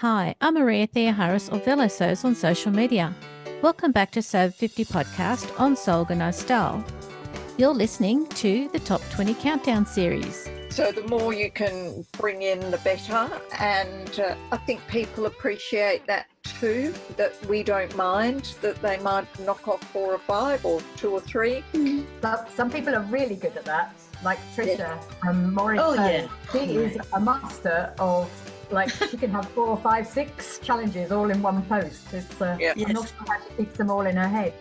Hi, I'm Maria Theoharis or Velosos on social media. Welcome back to Sober 50 podcast on Soul Organized Style. You're listening to the Top 20 Countdown series. So the more you can bring in, the better. And I think people appreciate that too, that we don't mind, that they might knock off 4 or 5 or 2 or 3. Some people are really good at that, like Trisha from Morris. She is a master of, like, she can have 4, 5, 6 challenges all in one post. It's I'm not sure how she keeps them all in her head.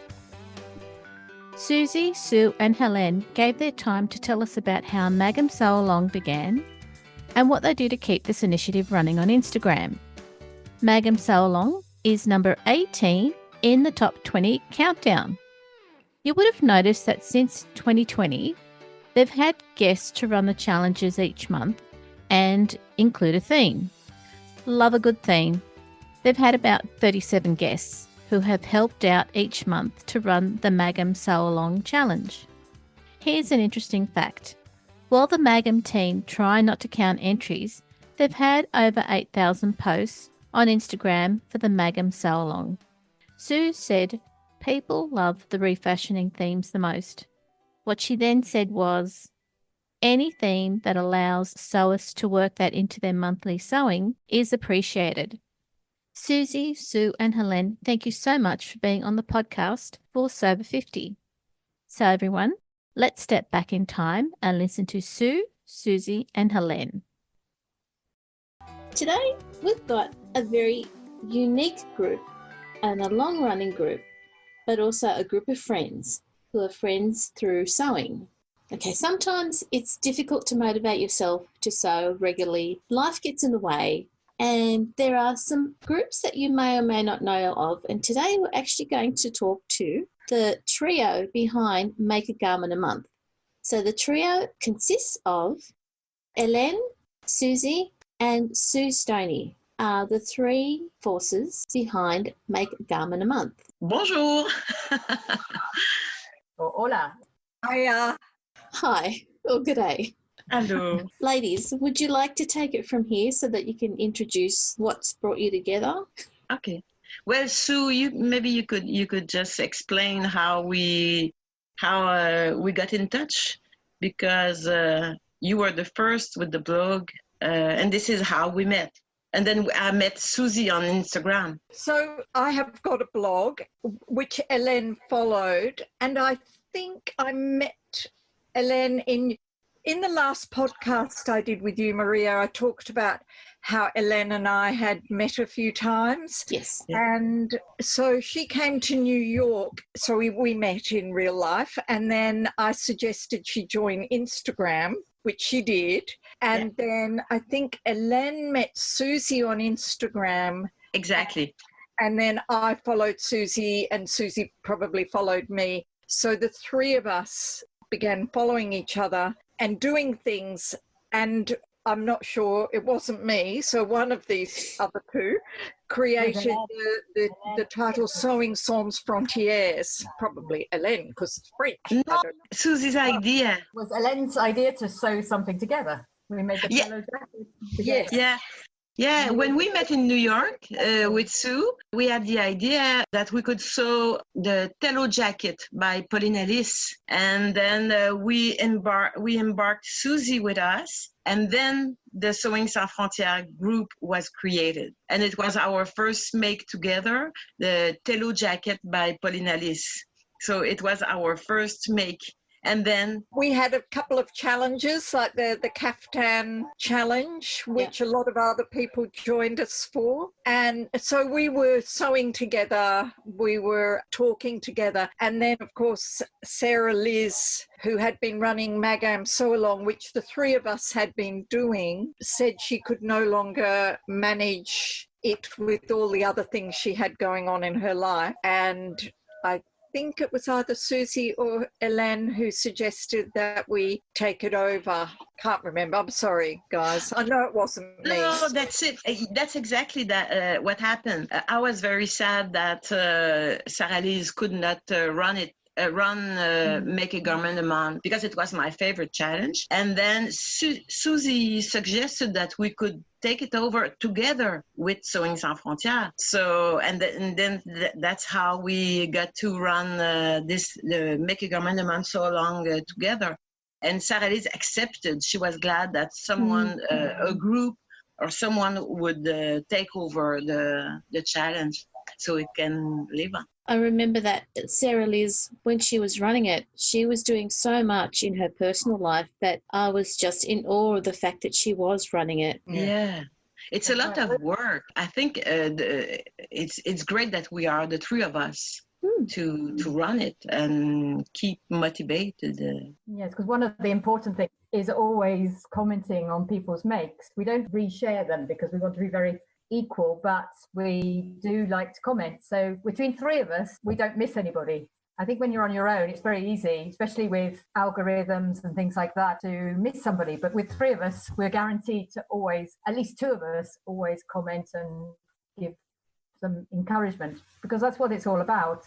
Suzy, Sue and Hélène gave their time to tell us about how Magam Sewalong began and what they do to keep this initiative running on Instagram. Magam Sewalong is number 18 in the Top 20 Countdown. You would have noticed that since 2020, they've had guests to run the challenges each month and include a theme. Love a good theme. They've had about 37 guests who have helped out each month to run the Magam Sewalong challenge. Here's an interesting fact. While the Magam team try not to count entries, they've had over 8,000 posts on Instagram for the Magam Sewalong. Sue said people love the refashioning themes the most. What she then said was, any theme that allows sewists to work that into their monthly sewing is appreciated. Suzy, Sue and Hélène, thank you so much for being on the podcast for Sober 50. So everyone, let's step back in time and listen to Sue, Suzy and Hélène. Today, we've got a very unique group and a long-running group, but also a group of friends who are friends through sewing. Okay, sometimes it's difficult to motivate yourself to sew regularly. Life gets in the way. And there are some groups that you may or may not know of. And today we're actually going to talk to the trio behind Make a Garment a Month. So the trio consists of Hélène, Suzy and Sue Stoney are the 3 forces behind Make a Garment a Month. Bonjour. Hola. Hiya. Hi, or good day. Hello. Ladies, would you like to take it from here so that you can introduce what's brought you together? Okay. Well, Sue, you could just explain how we got in touch, because you were the first with the blog, and this is how we met. And then I met Suzy on Instagram. So I have got a blog which Hélène followed, and I think I met Hélène in the last podcast I did with you, Maria. I talked about how Hélène and I had met a few times. Yes. And so she came to New York. So we met in real life. And then I suggested she join Instagram, which she did. And then I think Hélène met Suzy on Instagram. Exactly. And then I followed Suzy, and Suzy probably followed me. So the 3 of us began following each other and doing things, and I'm not sure, it wasn't me, so one of these other 2 created the title Sewing Sans Frontières, probably Hélène, because it's French. No, Suzy's idea. It was Hélène's idea to sew something together. We made the yellow jacket together. Yes. Yeah, when we met in New York with Sue, we had the idea that we could sew the Tello jacket by Pauline Ellis. And then we embarked Suzy with us. And then the Sewing Sans Frontières group was created. And it was our first make together, the Tello jacket by Pauline Ellis. So it was our first make. And then we had a couple of challenges, like the Kaftan challenge, which a lot of other people joined us for. And so we were sewing together, we were talking together. And then, of course, Sarah Liz, who had been running Magam Sewalong, which the 3 of us had been doing, said she could no longer manage it with all the other things she had going on in her life. And I think it was either Suzy or Hélène who suggested that we take it over. Can't remember. I'm sorry, guys. I know it wasn't me. No, that's it. That's exactly what happened. I was very sad that Sarah Liz could not run it make a garment a month because it was my favorite challenge. And then Suzy suggested that we could take it over together with Sewing Sans Frontières. So, and then that's how we got to run the Make a Garment a Month so long together. And Sarah Lise accepted. She was glad that someone, a group or someone would take over the challenge so it can live on. I remember that Sarah Liz, when she was running it, she was doing so much in her personal life that I was just in awe of the fact that she was running it. Yeah. It's a lot of work. I think it's great that we are the three of us to run it and keep motivated. Yes, because one of the important things is always commenting on people's makes. We don't reshare them because we want to be very equal, but we do like to comment. So between three of us, we don't miss anybody. I think when you're on your own, it's very easy, especially with algorithms and things like that, to miss somebody. But with three of us, we're guaranteed to always, at least two of us, always comment and give some encouragement, because that's what it's all about.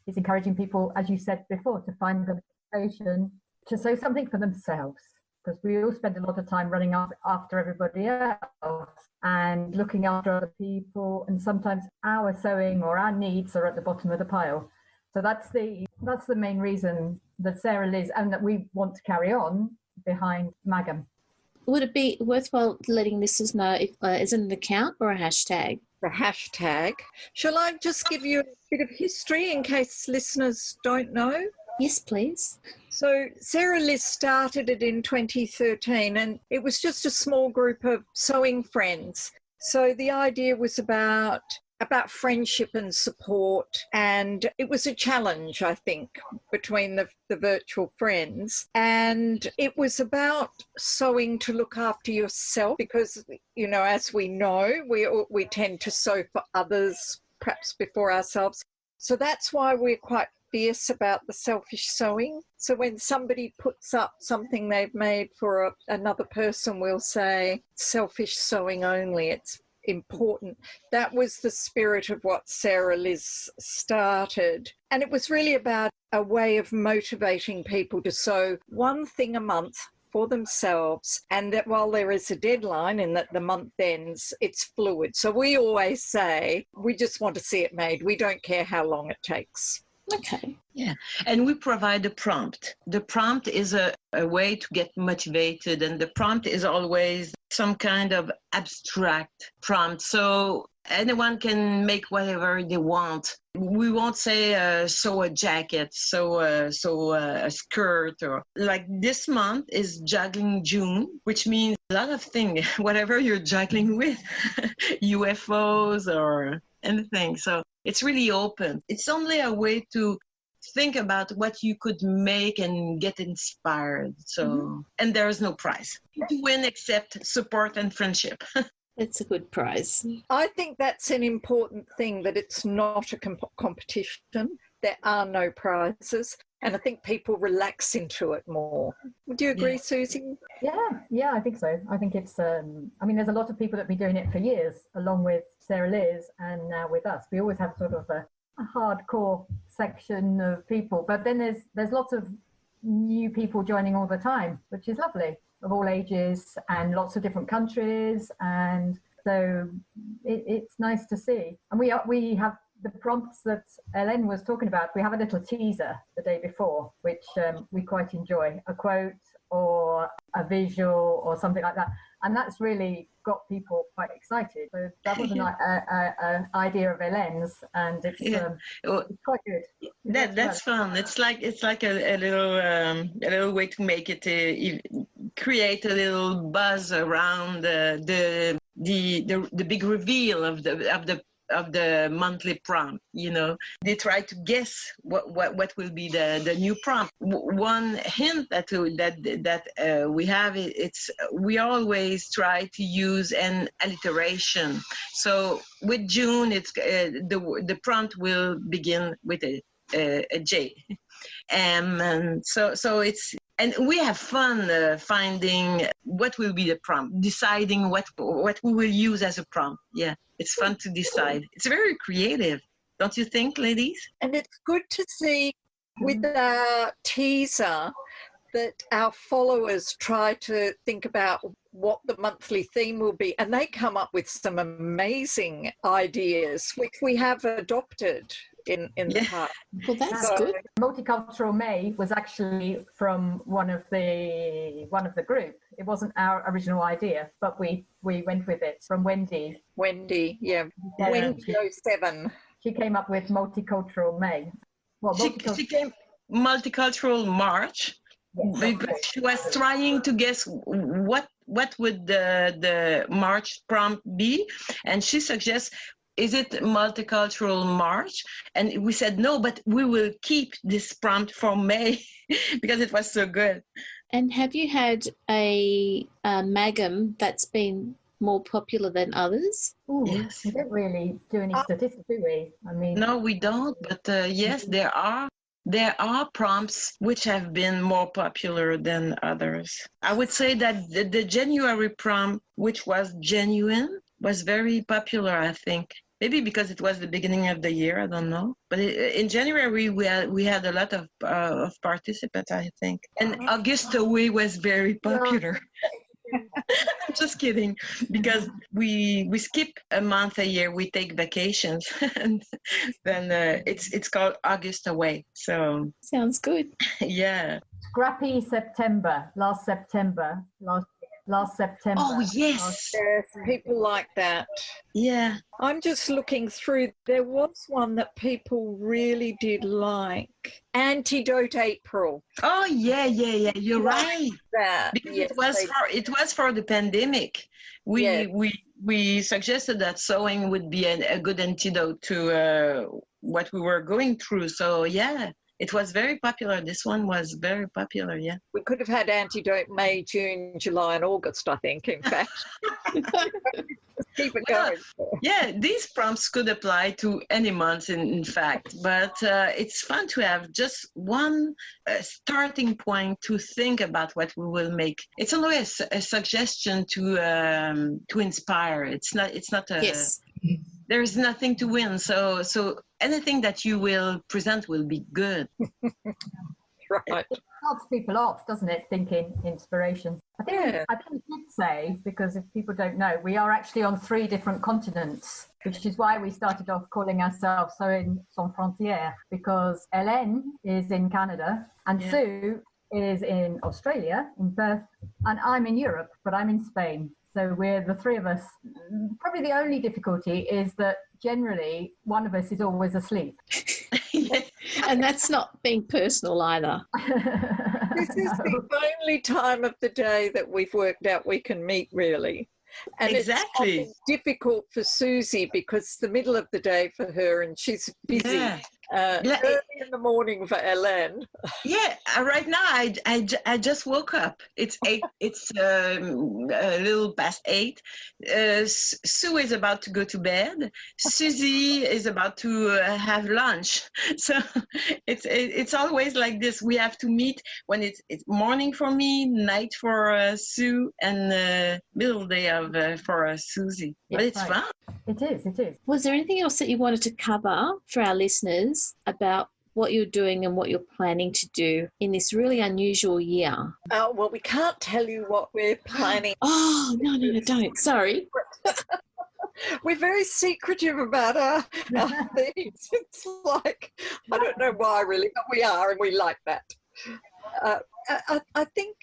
It's encouraging people, as you said before, to find the motivation to sew something for themselves, because we all spend a lot of time running after everybody else and looking after other people, and sometimes our sewing or our needs are at the bottom of the pile. So that's the main reason that Sarah Liz and that we want to carry on behind Magam. Would it be worthwhile letting listeners know if is it an account or a hashtag? The hashtag. Shall I just give you a bit of history in case listeners don't know? Yes, please. So Sarah Liz started it in 2013, and it was just a small group of sewing friends. So the idea was about friendship and support, and it was a challenge, I think, between the virtual friends. And it was about sewing to look after yourself because, you know, as we know, we tend to sew for others, perhaps before ourselves. So that's why we're quite fierce about the selfish sewing. So when somebody puts up something they've made for another person, we'll say selfish sewing only. It's important. That was the spirit of what Sarah Liz started. And it was really about a way of motivating people to sew one thing a month for themselves, and that while there is a deadline and that the month ends, it's fluid. So we always say we just want to see it made. We don't care how long it takes. Okay. Yeah, and we provide a prompt. The prompt is a way to get motivated, and the prompt is always some kind of abstract prompt. So anyone can make whatever they want. We won't say sew a jacket, sew a skirt, or like this month is Juggling June, which means a lot of things, whatever you're juggling with, UFOs or anything. So it's really open. It's only a way to think about what you could make and get inspired. So, and there is no prize to win except support and friendship. It's a good prize. I think that's an important thing, that it's not a competition. There are no prizes. And I think people relax into it more. Would you agree, Suzy? Yeah, I think so. I think it's, I mean, there's a lot of people that have been doing it for years, along with Sarah Liz and now with us. We always have sort of a hardcore section of people, but then there's lots of new people joining all the time, which is lovely, of all ages and lots of different countries. And so it's nice to see. And we have the prompts that Hélène was talking about. We have a little teaser the day before, which we quite enjoy, a quote or a visual or something like that. And that's really got people quite excited. So that was an idea of Hélène's, and it's quite good. That's fun. It's like a little way to make it create a little buzz around the big reveal of the monthly prompt. You know, they try to guess what will be the new prompt. One hint that we have, it's we always try to use an alliteration. So with June, it's the prompt will begin with a J, and so it's. And we have fun finding what will be the prompt, deciding what we will use as a prompt. Yeah, it's fun to decide. It's very creative, don't you think, ladies? And it's good to see with our teaser that our followers try to think about what the monthly theme will be, and they come up with some amazing ideas, which we have adopted in the past. Well, that's So- good. Multicultural May was actually from one of the group. It wasn't our original idea, but we went with it from Wendy. Wendy, Yeah. Wendy 07. She came up with Multicultural May. Well, She came Multicultural March. Because she was trying to guess what would the March prompt be, and she suggests, is it multicultural March? And we said no, but we will keep this prompt for May because it was so good. And have you had a Magam that's been more popular than others? Ooh, Yes. we don't really do any statistics, do we? I mean, No, we don't, but yes, there are prompts which have been more popular than others. I would say that the January prompt, which was genuine, was very popular, I think. Maybe because it was the beginning of the year, I don't know. But in January, we had a lot of participants, I think. And August Away was very popular. Just kidding, because we skip a month a year. We take vacations, and then it's called August Away. So Sounds good. yeah. Scrappy September, last September. Oh yes, Yes, people like that. yeah. I'm just looking through. There was one that people really did like. Antidote April. Oh yeah. You're right. That Because yes, it was for the pandemic. Yes. We suggested that sewing would be a good antidote to what we were going through. So yeah, it was very popular. This one was very popular. Yeah. we could have had Antidote May, June, July, and August. I think, in fact. Keep it Well, going. Yeah, these prompts could apply to any month, in fact, but it's fun to have just one starting point to think about what we will make. It's always a suggestion to inspire. It's not a. Yes. There's nothing to win, so anything that you will present will be good. Right. It starts people off, doesn't it? Thinking inspiration. I think Yeah. we should say, because if people don't know, we are actually on 3 different continents, which is why we started off calling ourselves Sewing Sans Frontières, because Hélène is in Canada and Yeah. Sue is in Australia, in Perth, and I'm in Europe, but I'm in Spain. So we're the 3 of us. Probably the only difficulty is that generally one of us is always asleep. And that's not being personal either. This is the only time of the day that we've worked out we can meet, really. And Exactly. it's often difficult for Suzy because it's the middle of the day for her and she's busy. Yeah. Early in the morning for Hélène. Yeah, right now I just woke up. It's 8. It's a little past 8. Sue is about to go to bed. Suzy is about to have lunch. So it's always like this. We have to meet when it's morning for me, night for Sue, and middle day for Suzy. But Yes, it's right. fun. It is. Was there anything else that you wanted to cover for our listeners about what you're doing and what you're planning to do in this really unusual year? Well, we can't tell you what we're planning. Oh, no, don't. Sorry. We're very secretive about our things. It's like, I don't know why really, but we are and we like that. I think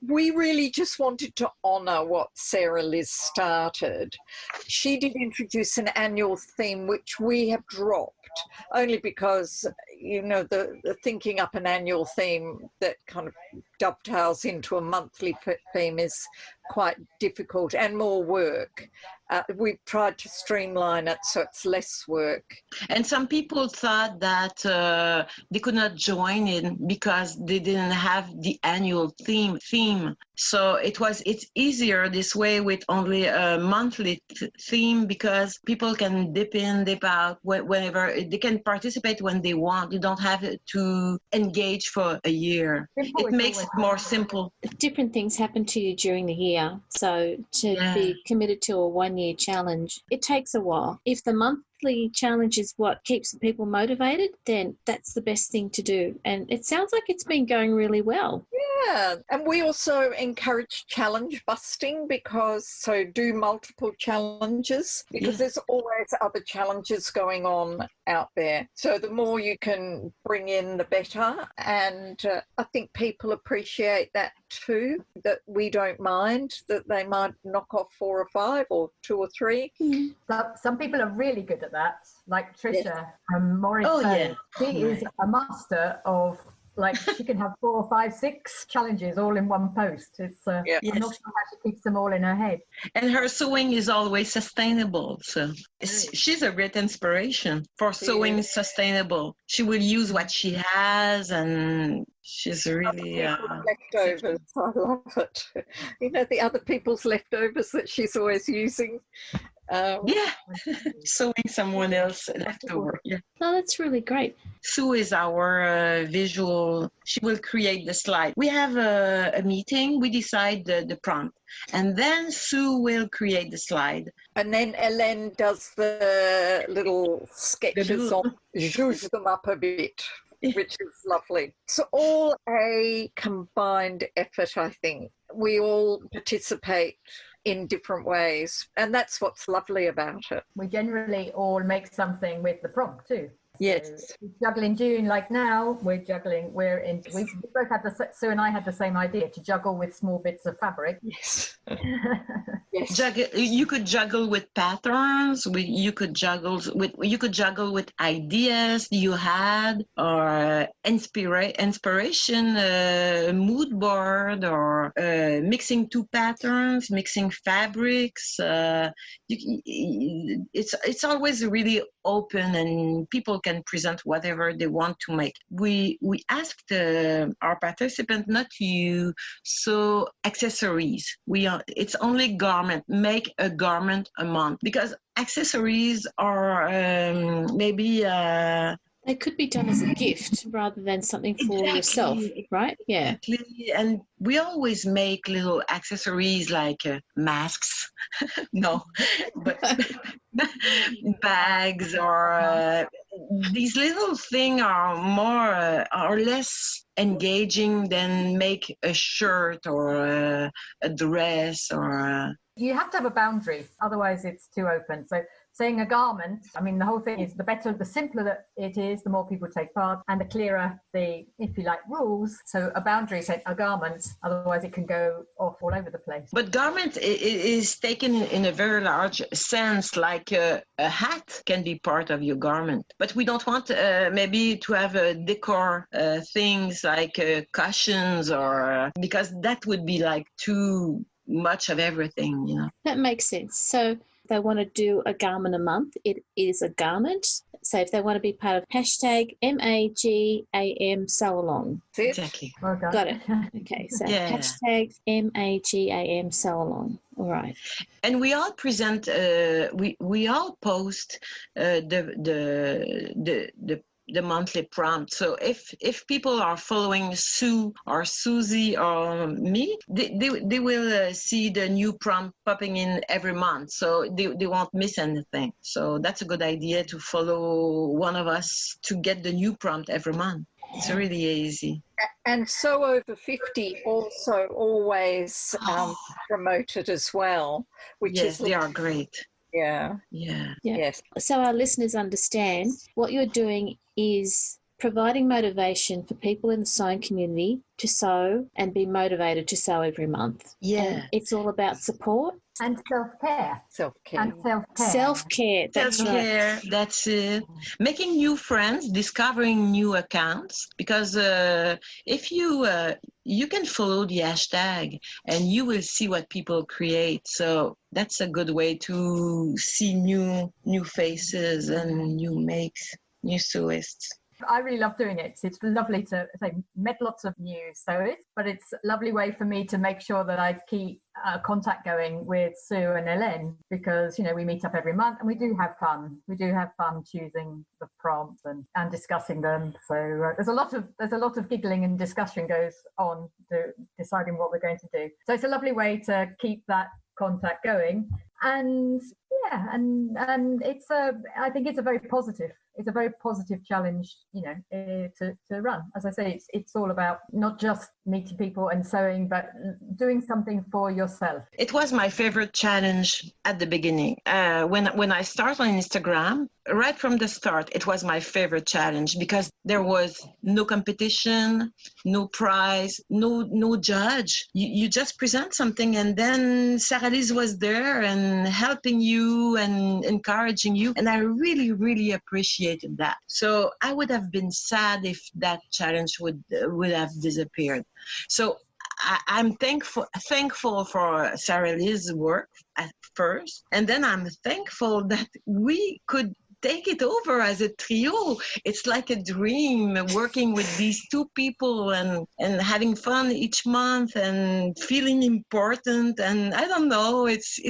we really just wanted to honour what Sarah Liz started. She did introduce an annual theme, which we have dropped, only because, you know, the thinking up an annual theme that kind of dovetails into a monthly theme is quite difficult and more work. We've tried to streamline it so it's less work. And some people thought that they could not join in because they didn't have the annual theme. So it's easier this way with only a monthly theme because people can dip in, dip out whenever. They can participate when they want. You don't have to engage for a year. Simple It is makes it always more better. simple. Different things happen to you during the year. So to be committed to a 1-year challenge, it takes a while. If the monthly challenge is what keeps people motivated, then that's the best thing to do. And it sounds like it's been going really well. Yeah, and we also encourage challenge busting so do multiple challenges because there's always other challenges going on out there. So the more you can bring in, the better. And I think people appreciate that too, that we don't mind that they might knock off 4 or 5 or 2 or 3. Some people are really good at that, like Trisha from Morris. She is a master of, like, she can have 4, 5, 6 challenges all in one post. It's I'm not sure how she keeps them all in her head. And her sewing is always sustainable. So she's a great inspiration for sewing sustainable. She will use what she has, and she's really leftovers. I love it. You know, the other people's leftovers that she's always using. sewing someone else leftover. Yeah. No, that's really great. Sue is our visual. She will create the slide. We have a meeting. We decide the prompt. And then Sue will create the slide. And then Hélène does the little sketches on, zhuzh them up a bit, which is lovely. It's all a combined effort, I think. We all participate in different ways, and that's what's lovely about it. We generally all make something with the prompt too. Yes. So we juggle in June, like now we're juggling. We both had Sue and I had the same idea to juggle with small bits of fabric. Yes. You could juggle with patterns. You could juggle with ideas you had, or inspiration, mood board, or mixing 2 patterns, mixing fabrics. It's always really open, and people can present whatever they want to make. We asked our participants not to sew accessories. It's only garment. Make a garment a month, because accessories are maybe they could be done as a gift rather than something for yourself, right? Yeah. Exactly. And we always make little accessories like masks, no, but bags, or these little things are more or less engaging than make a shirt or a dress or. You have to have a boundary, otherwise it's too open. So saying a garment, I mean, the whole thing is the simpler that it is, the more people take part, and the clearer the, if you like, rules. So a boundary is a garment, otherwise it can go off all over the place. But garment is taken in a very large sense, like a hat can be part of your garment. But we don't want maybe to have decor things like cushions, or because that would be like too much of everything, you know. That makes sense. So if they want to do a garment a month, it is a garment. So if they want to be part of hashtag MAGAM Sewalong. Exactly. Well done. Got it. Okay. So hashtag MAGAM Sewalong. All right. And we all present. We all post the monthly prompt. So if people are following Sue or Suzy or me, they will see the new prompt popping in every month. So they won't miss anything. So that's a good idea, to follow one of us to get the new prompt every month. It's really easy. And So Over 50 also always promoted as well, which is they are great. Yeah. Yes. So our listeners understand what you're doing is providing motivation for people in the sewing community to sew and be motivated to sew every month. Yeah. And it's all about support. And self-care. Self-care. That's right. That's it. Making new friends, discovering new accounts, because if you can follow the hashtag and you will see what people create. So that's a good way to see new faces and new makes, new sewists. I really love doing it. It's lovely to say, met lots of new sewers, but it's a lovely way for me to make sure that I keep contact going with Sue and Hélène, because, we meet up every month and we do have fun. We do have fun choosing the prompts and discussing them. So there's a lot of giggling and discussion goes on to deciding what we're going to do. So it's a lovely way to keep that contact going. And yeah, and I think it's a very positive challenge, to run. As I say, it's all about not just meeting people and sewing, but doing something for yourself. It was my favorite challenge at the beginning. When I started on Instagram, right from the start, it was my favorite challenge because there was no competition, no prize, no judge. You just present something, and then Sarah-Lise was there and helping you and encouraging you. And I really, really appreciated that. So I would have been sad if that challenge would have disappeared. So I'm thankful for Sarah-Lise's work at first. And then I'm thankful that we could take it over as a trio. It's like a dream, working with these two people and having fun each month and feeling important. And I don't know, it's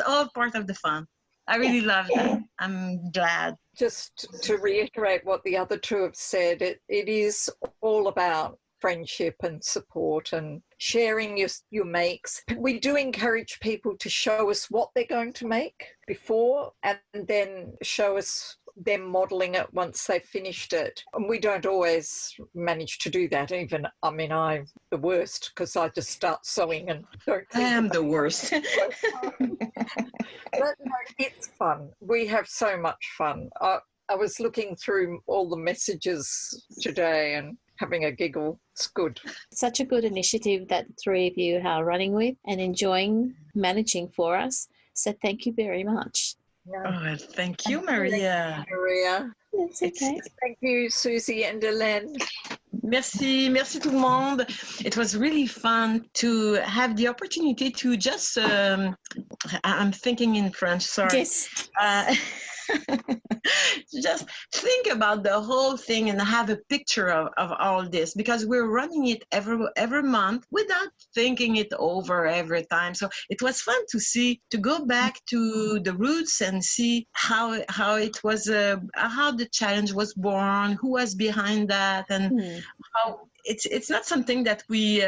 all part of the fun. I really love that. I'm glad. Just to reiterate what the other two have said, it is all about friendship and support and sharing your makes. We do encourage people to show us what they're going to make before, and then show us them modelling it once they've finished it. And we don't always manage to do that. Even, I'm the worst, because I just start sewing and don't think. I am the worst. But no, it's fun. We have so much fun. I was looking through all the messages today and having a giggle. It's good. Such a good initiative that the three of you are running with and enjoying managing for us. So thank you very much. Oh, thank you, Maria. Thank you, Maria. That's okay. Thank you, Suzy and Hélène. Merci tout le monde. It was really fun to have the opportunity to just, I'm thinking in French, sorry. Yes. Just think about the whole thing and have a picture of all this, because we're running it every month without thinking it over every time. So it was fun to go back to the roots and see how it was, how the challenge was born, who was behind that, and how it's not something that we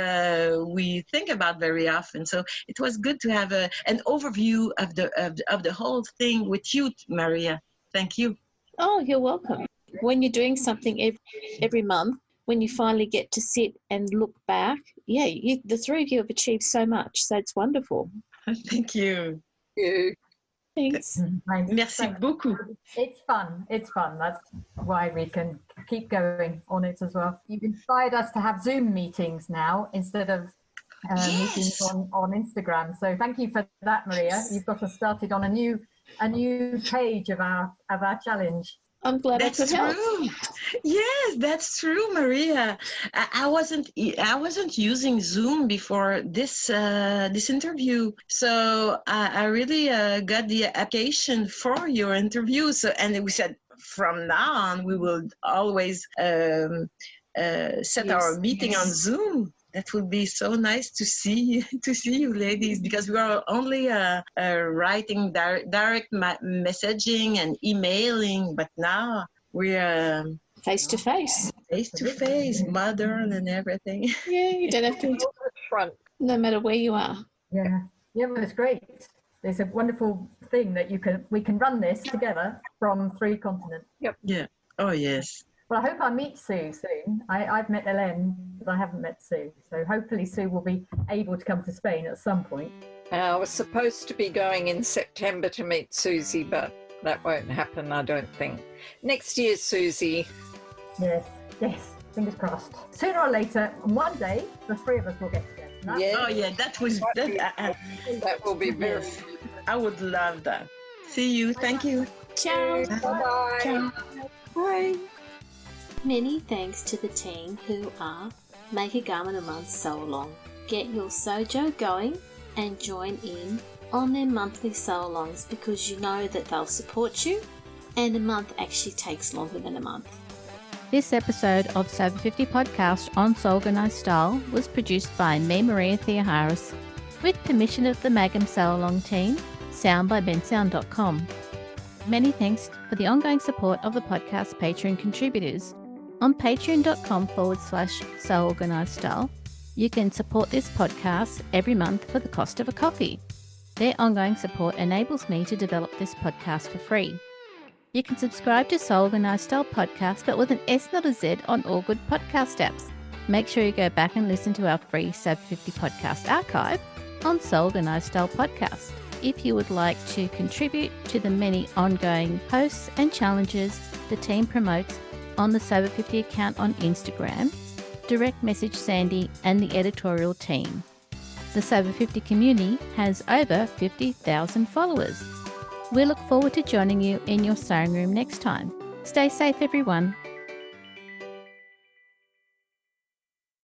think about very often. So it was good to have an overview of the whole thing with you, Maria. Thank you. Oh, you're welcome. When you're doing something every month, when you finally get to sit and look back, the three of you have achieved so much. So it's wonderful. Thank you. Thanks. Merci beaucoup. It's fun. That's why we can keep going on it as well. You've inspired us to have Zoom meetings now instead of meetings on Instagram. So thank you for that, Maria. You've got us started on a new page of our challenge. I'm glad I could help. Yes, that's true, Maria. I wasn't using Zoom before this interview, so I really got the application for your interview. So, and we said from now on we will always set our meeting on Zoom. That would be so nice to see you ladies, because we are only writing direct messaging and emailing, but now we're face to face, modern and everything. Yeah, you don't have to front, no matter where you are. Yeah, but it's great. It's a wonderful thing that we can run this together from 3 continents. Yep. Yeah. Oh yes. Well, I hope I meet Sue soon. I've met Hélène, but I haven't met Sue. So hopefully Sue will be able to come to Spain at some point. I was supposed to be going in September to meet Suzy, but that won't happen, I don't think. Next year, Suzy. Yes, fingers crossed. Sooner or later, one day, the 3 of us will get together. Yes. Oh yeah, that will be very. I would love that. See you. Thank you. Ciao. Bye. Ciao. Bye. Many thanks to the team who are Make a Garment a Month Sew Along. Get your Sojo going and join in on their monthly sew alongs, because you know that they'll support you, and a month actually takes longer than a month. This episode of Sober 50 Podcast on Organised Style was produced by me, Maria Theoharis, with permission of the Magam Sewalong team, sound by bensound.com. Many thanks for the ongoing support of the podcast Patreon contributors. On patreon.com/soorganisedstyle, you can support this podcast every month for the cost of a coffee. Their ongoing support enables me to develop this podcast for free. You can subscribe to Soul Organised Style Podcast, but with an S, not a Z, on all good podcast apps. Make sure you go back and listen to our free Sober 50 Podcast archive on Soul Organised Style Podcast. If you would like to contribute to the many ongoing posts and challenges the team promotes on the Sober 50 account on Instagram, direct message Sandy and the editorial team. The Sober 50 community has over 50,000 followers. We look forward to joining you in your sewing room next time. Stay safe, everyone.